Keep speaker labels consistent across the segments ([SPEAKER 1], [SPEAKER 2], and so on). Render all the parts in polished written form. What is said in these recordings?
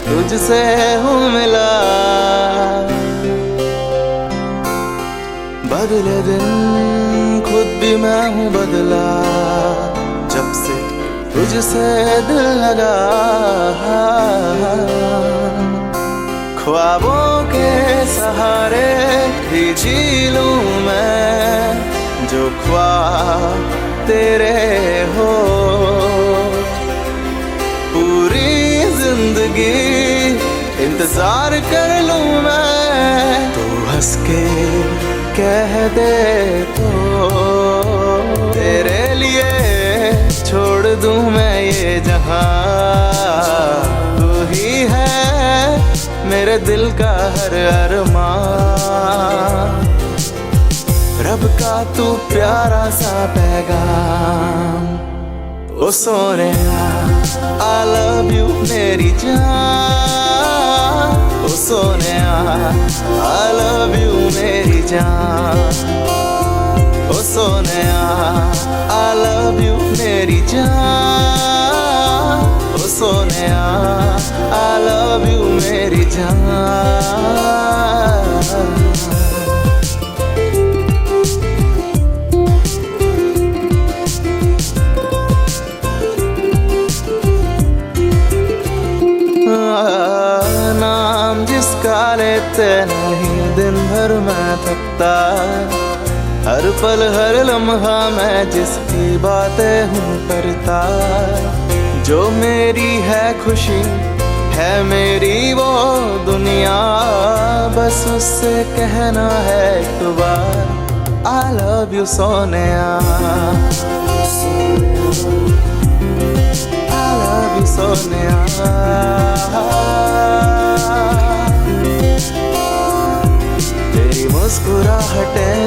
[SPEAKER 1] तुझसे हूँ मिला। बदले दिन खुद भी मैं हूँ बदला, जब से तुझसे दिल लगा। ख्वाबों के सहारे ही जी लूं मैं, जो ख्वाब तेरे हो। पूरी जिंदगी इंतजार कर लूं मैं, तू हंस के कह दे तो तेरे लिए छोड़ दूं मैं ये जहां। तू ही है मेरे दिल का हर अरमां, रब का तू प्यारा सा पैगाम। ओ सोनिया I love you मेरी जान, ओ सोनिया I love you मेरी जान, ओ सोनिया I love you मेरी जान, ओ सोनिया I love you मेरी जान। नाम जिसका लेते नहीं दिन भर मैं थकता, हर पल हर लम्हा मैं जिसकी बातें हूँ करता। जो मेरी है खुशी है मेरी वो दुनिया, बस उससे कहना है एक बार I love you Sonia. I love you Sonia. तेरी मुस्कुराहटें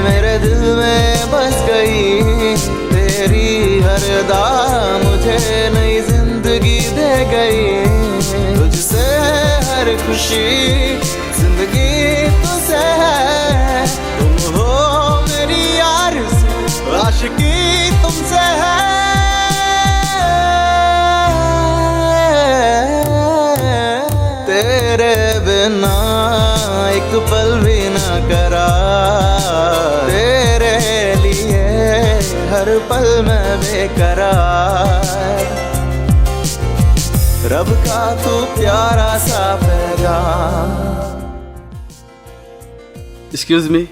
[SPEAKER 1] मेरे दिल में बस गई, तेरी हर अदा मुझे नई जिंदगी दे गई। तुझसे हर खुशी जिंदगी तुझसे है, तुम हो मेरी आरज़ू आशिकी तुमसे है। तेरे बिना एक पल भी ना करा, तेरे लिए हर पल मैं बेकरार, रब का तू प्यारा सा पैगाम।
[SPEAKER 2] Excuse me.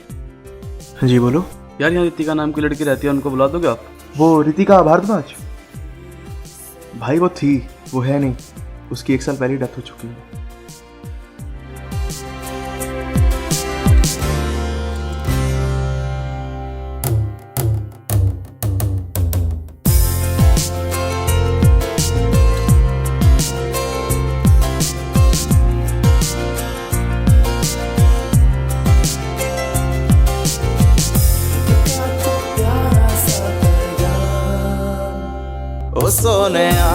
[SPEAKER 3] हाँ जी बोलो।
[SPEAKER 2] यार यहाँ रितिका नाम की लड़की रहती है, उनको बुला दोगे आप?
[SPEAKER 3] वो रितिका भारद्वाज? भाई वो थी, वो है नहीं, उसकी 1 साल पहले डेथ हो चुकी है।
[SPEAKER 1] ओ सोनिया